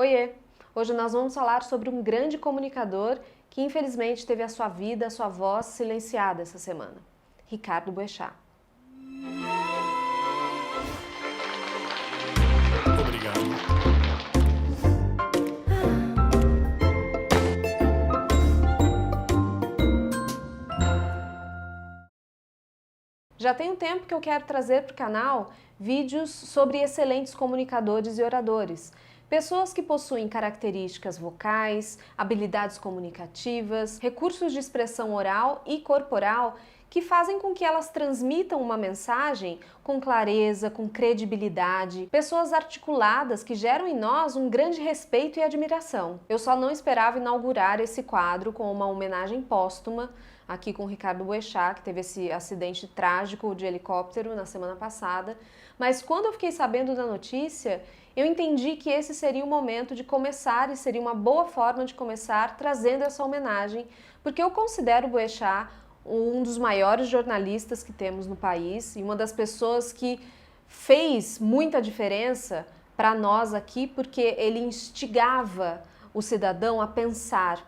Oiê! Hoje nós vamos falar sobre um grande comunicador que infelizmente teve a sua vida, a sua voz silenciada essa semana. Ricardo Boechat. Obrigado. Já tem um tempo que eu quero trazer para o canal vídeos sobre excelentes comunicadores e oradores. Pessoas que possuem características vocais, habilidades comunicativas, recursos de expressão oral e corporal que fazem com que elas transmitam uma mensagem com clareza, com credibilidade, pessoas articuladas que geram em nós um grande respeito e admiração. Eu só não esperava inaugurar esse quadro com uma homenagem póstuma aqui com o Ricardo Boechat, que teve esse acidente trágico de helicóptero na semana passada, mas quando eu fiquei sabendo da notícia, eu entendi que esse seria o momento de começar e seria uma boa forma de começar trazendo essa homenagem, porque eu considero o Boechat um dos maiores jornalistas que temos no país e uma das pessoas que fez muita diferença para nós aqui, porque ele instigava o cidadão a pensar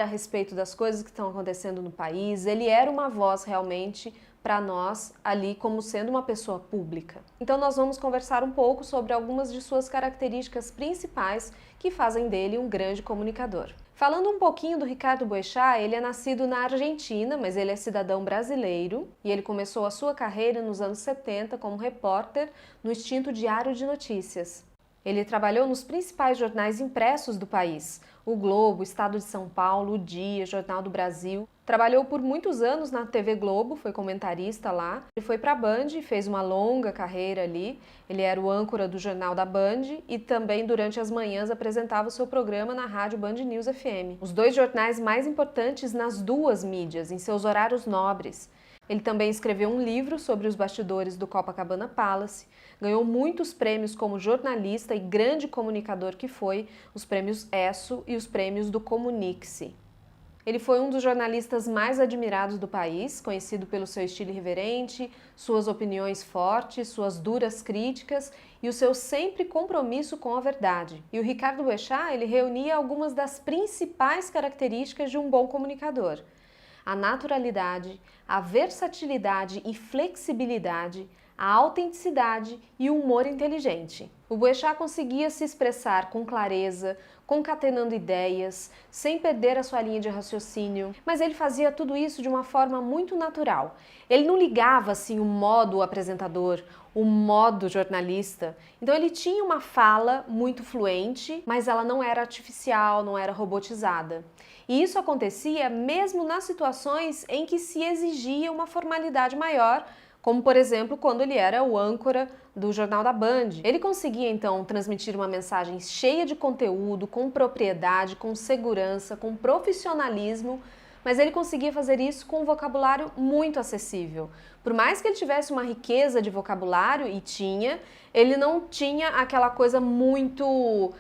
a respeito das coisas que estão acontecendo no país. Ele era uma voz realmente para nós ali como sendo uma pessoa pública. Então nós vamos conversar um pouco sobre algumas de suas características principais que fazem dele um grande comunicador. Falando um pouquinho do Ricardo Boechat, ele é nascido na Argentina, mas ele é cidadão brasileiro e ele começou a sua carreira nos anos 70 como repórter no extinto Diário de Notícias. Ele trabalhou nos principais jornais impressos do país, o Globo, Estado de São Paulo, o Dia, Jornal do Brasil. Trabalhou por muitos anos na TV Globo, foi comentarista lá. Ele foi para a Band, fez uma longa carreira ali. Ele era o âncora do Jornal da Band e também durante as manhãs apresentava o seu programa na rádio Band News FM. Os dois jornais mais importantes nas duas mídias, em seus horários nobres. Ele também escreveu um livro sobre os bastidores do Copacabana Palace, ganhou muitos prêmios como jornalista e grande comunicador que foi, os prêmios ESSO e os prêmios do Comunique-se. Ele foi um dos jornalistas mais admirados do país, conhecido pelo seu estilo irreverente, suas opiniões fortes, suas duras críticas e o seu sempre compromisso com a verdade. E o Ricardo Boechat, ele reunia algumas das principais características de um bom comunicador: a naturalidade, a versatilidade e flexibilidade, a autenticidade e o humor inteligente. O Boechat conseguia se expressar com clareza, concatenando ideias, sem perder a sua linha de raciocínio, mas ele fazia tudo isso de uma forma muito natural. Ele não ligava assim o modo apresentador, o modo jornalista. Então ele tinha uma fala muito fluente, mas ela não era artificial, não era robotizada. E isso acontecia mesmo nas situações em que se exigia uma formalidade maior, como por exemplo quando ele era o âncora do Jornal da Band. Ele conseguia então transmitir uma mensagem cheia de conteúdo, com propriedade, com segurança, com profissionalismo, mas ele conseguia fazer isso com um vocabulário muito acessível. Por mais que ele tivesse uma riqueza de vocabulário, e tinha, ele não tinha aquela coisa muito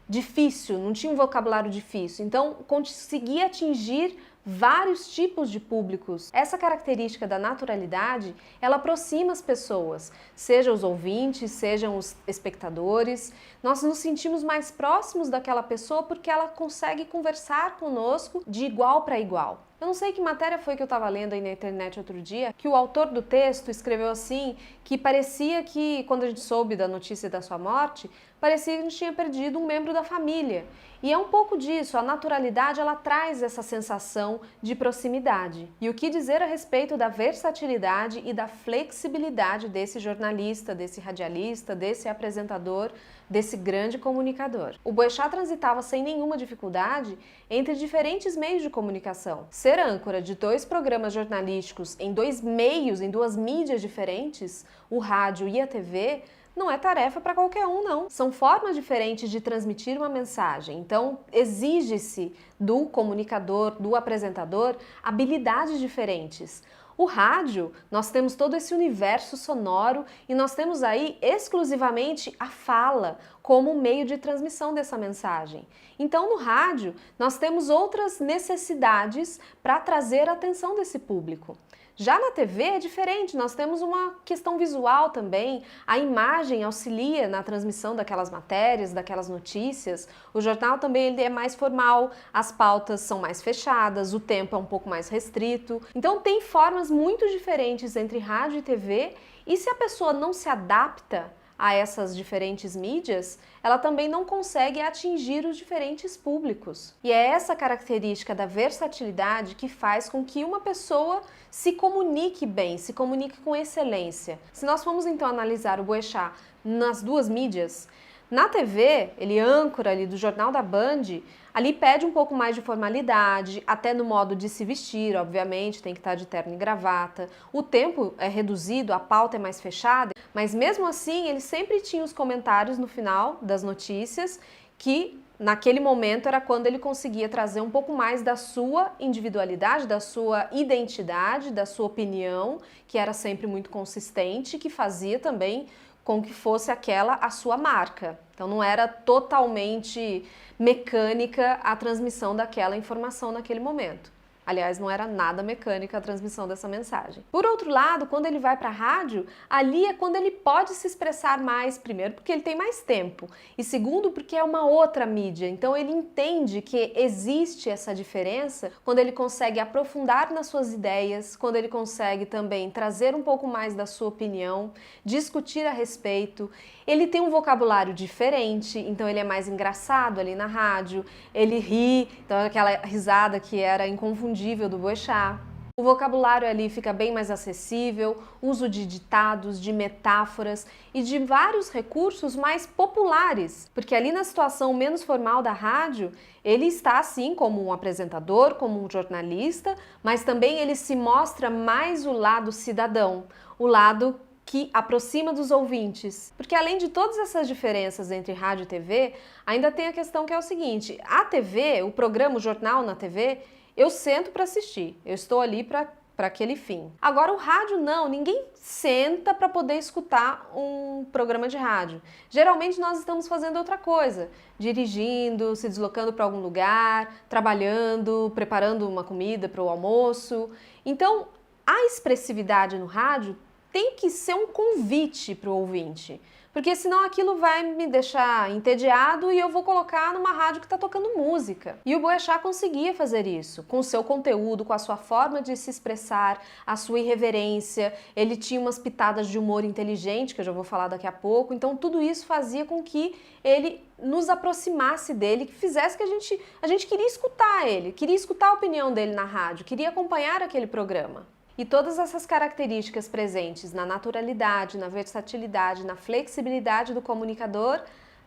difícil, não tinha um vocabulário difícil, então conseguia atingir vários tipos de públicos. Essa característica da naturalidade, ela aproxima as pessoas, seja os ouvintes, sejam os espectadores. Nós nos sentimos mais próximos daquela pessoa porque ela consegue conversar conosco de igual para igual. Eu não sei que matéria foi que eu estava lendo aí na internet outro dia, que o autor do texto escreveu assim, que parecia que, quando a gente soube da notícia da sua morte, parecia que a gente tinha perdido um membro da família. E é um pouco disso, a naturalidade ela traz essa sensação de proximidade. E o que dizer a respeito da versatilidade e da flexibilidade desse jornalista, desse radialista, desse apresentador, desse grande comunicador. O Boechat transitava sem nenhuma dificuldade entre diferentes meios de comunicação. Ser âncora de dois programas jornalísticos em dois meios, em duas mídias diferentes, o rádio e a TV, não é tarefa para qualquer um, não. São formas diferentes de transmitir uma mensagem. Então, exige-se do comunicador, do apresentador, habilidades diferentes. O rádio, nós temos todo esse universo sonoro e nós temos aí exclusivamente a fala como meio de transmissão dessa mensagem. Então, no rádio, nós temos outras necessidades para trazer a atenção desse público. Já na TV é diferente, nós temos uma questão visual também, a imagem auxilia na transmissão daquelas matérias, daquelas notícias. O jornal também ele é mais formal, as pautas são mais fechadas, o tempo é um pouco mais restrito. Então tem formas muito diferentes entre rádio e TV, e se a pessoa não se adapta a essas diferentes mídias, ela também não consegue atingir os diferentes públicos. E é essa característica da versatilidade que faz com que uma pessoa se comunique bem, se comunique com excelência. Se nós formos então analisar o Boechat nas duas mídias, na TV, ele âncora ali do Jornal da Band, ali pede um pouco mais de formalidade, até no modo de se vestir, obviamente, tem que estar de terno e gravata. O tempo é reduzido, a pauta é mais fechada, mas mesmo assim ele sempre tinha os comentários no final das notícias que naquele momento era quando ele conseguia trazer um pouco mais da sua individualidade, da sua identidade, da sua opinião, que era sempre muito consistente, que fazia também com que fosse aquela a sua marca. Então não era totalmente mecânica a transmissão daquela informação naquele momento. Aliás, não era nada mecânica a transmissão dessa mensagem. Por outro lado, quando ele vai para a rádio, ali é quando ele pode se expressar mais, primeiro porque ele tem mais tempo, e segundo porque é uma outra mídia. Então ele entende que existe essa diferença quando ele consegue aprofundar nas suas ideias, quando ele consegue também trazer um pouco mais da sua opinião, discutir a respeito. Ele tem um vocabulário diferente, então ele é mais engraçado ali na rádio, ele ri, então aquela risada que era inconfundível do Boechat. O vocabulário ali fica bem mais acessível, uso de ditados, de metáforas e de vários recursos mais populares, porque ali na situação menos formal da rádio, ele está assim como um apresentador, como um jornalista, mas também ele se mostra mais o lado cidadão, o lado que aproxima dos ouvintes. Porque além de todas essas diferenças entre rádio e TV, ainda tem a questão que é o seguinte, a TV, o programa, o jornal na TV, eu sento para assistir, eu estou ali para aquele fim. Agora o rádio não, ninguém senta para poder escutar um programa de rádio. Geralmente nós estamos fazendo outra coisa, dirigindo, se deslocando para algum lugar, trabalhando, preparando uma comida para o almoço. Então a expressividade no rádio tem que ser um convite para o ouvinte, porque senão aquilo vai me deixar entediado e eu vou colocar numa rádio que está tocando música. E o Boechat conseguia fazer isso, com o seu conteúdo, com a sua forma de se expressar, a sua irreverência, ele tinha umas pitadas de humor inteligente, que eu já vou falar daqui a pouco, então tudo isso fazia com que ele nos aproximasse dele, que fizesse que a gente queria escutar ele, queria escutar a opinião dele na rádio, queria acompanhar aquele programa. E todas essas características presentes na naturalidade, na versatilidade, na flexibilidade do comunicador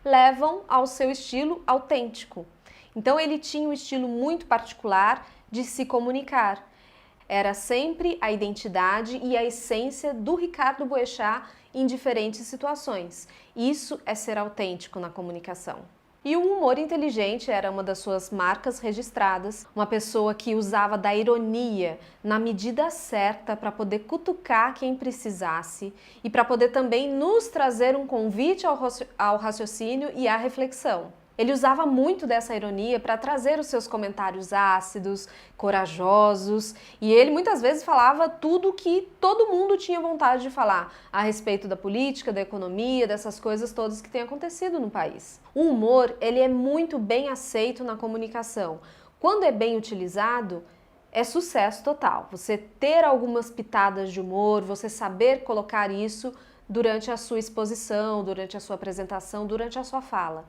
levam ao seu estilo autêntico. Então ele tinha um estilo muito particular de se comunicar. Era sempre a identidade e a essência do Ricardo Boechat em diferentes situações. Isso é ser autêntico na comunicação. E o humor inteligente era uma das suas marcas registradas, uma pessoa que usava da ironia na medida certa para poder cutucar quem precisasse e para poder também nos trazer um convite ao raciocínio e à reflexão. Ele usava muito dessa ironia para trazer os seus comentários ácidos, corajosos, e ele muitas vezes falava tudo que todo mundo tinha vontade de falar a respeito da política, da economia, dessas coisas todas que têm acontecido no país. O humor, ele é muito bem aceito na comunicação. Quando é bem utilizado, é sucesso total. Você ter algumas pitadas de humor, você saber colocar isso durante a sua exposição, durante a sua apresentação, durante a sua fala.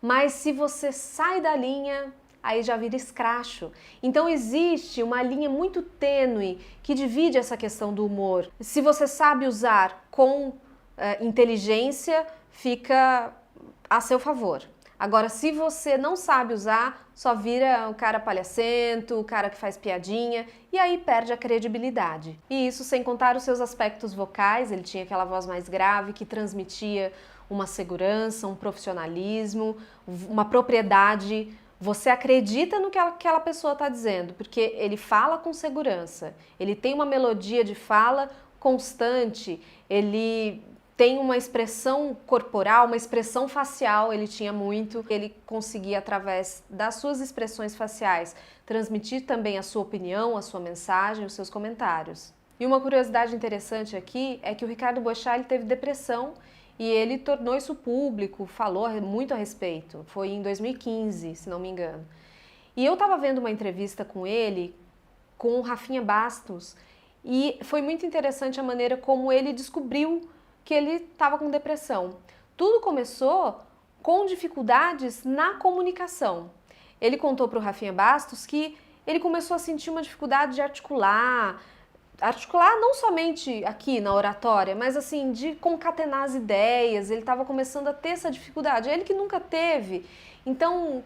Mas se você sai da linha, aí já vira escracho. Então existe uma linha muito tênue que divide essa questão do humor. Se você sabe usar com inteligência, fica a seu favor. Agora, se você não sabe usar, só vira o cara palhacento, o cara que faz piadinha, e aí perde a credibilidade. E isso sem contar os seus aspectos vocais, ele tinha aquela voz mais grave que transmitia uma segurança, um profissionalismo, uma propriedade. Você acredita no que aquela pessoa está dizendo, porque ele fala com segurança, ele tem uma melodia de fala constante, ele tem uma expressão corporal, uma expressão facial, ele tinha muito, ele conseguia através das suas expressões faciais transmitir também a sua opinião, a sua mensagem, os seus comentários. E uma curiosidade interessante aqui é que o Ricardo Boechat ele teve depressão e ele tornou isso público, falou muito a respeito. Foi em 2015, se não me engano. E eu estava vendo uma entrevista com ele, com o Rafinha Bastos, e foi muito interessante a maneira como ele descobriu que ele estava com depressão. Tudo começou com dificuldades na comunicação. Ele contou para o Rafinha Bastos que ele começou a sentir uma dificuldade de articular não somente aqui na oratória, mas assim, de concatenar as ideias, ele estava começando a ter essa dificuldade, ele que nunca teve. Então,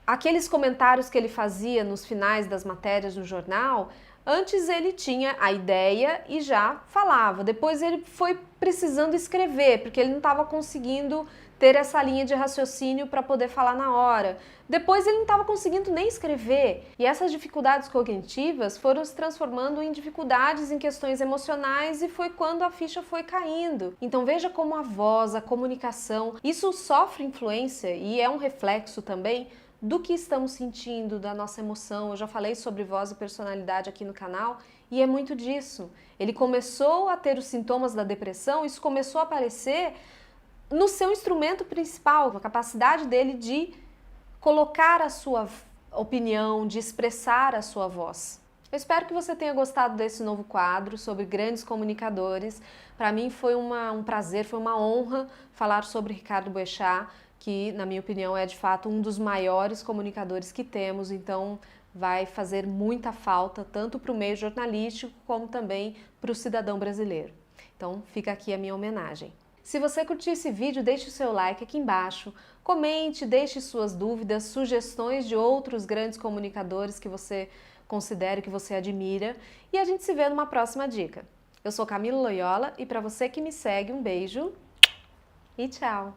aqueles comentários que ele fazia nos finais das matérias no jornal, antes ele tinha a ideia e já falava, depois ele foi precisando escrever, porque ele não estava conseguindo ter essa linha de raciocínio para poder falar na hora. Depois ele não estava conseguindo nem escrever. E essas dificuldades cognitivas foram se transformando em dificuldades em questões emocionais e foi quando a ficha foi caindo. Então veja como a voz, a comunicação, isso sofre influência e é um reflexo também do que estamos sentindo, da nossa emoção. Eu já falei sobre voz e personalidade aqui no canal e é muito disso. Ele começou a ter os sintomas da depressão, isso começou a aparecer no seu instrumento principal, a capacidade dele de colocar a sua opinião, de expressar a sua voz. Eu espero que você tenha gostado desse novo quadro sobre grandes comunicadores. Para mim foi um prazer, foi uma honra falar sobre Ricardo Boechat, que, na minha opinião, é de fato um dos maiores comunicadores que temos, então vai fazer muita falta tanto para o meio jornalístico como também para o cidadão brasileiro. Então fica aqui a minha homenagem. Se você curtiu esse vídeo, deixe o seu like aqui embaixo, comente, deixe suas dúvidas, sugestões de outros grandes comunicadores que você considere, que você admira, e a gente se vê numa próxima dica. Eu sou Camila Loyola e para você que me segue, um beijo e tchau!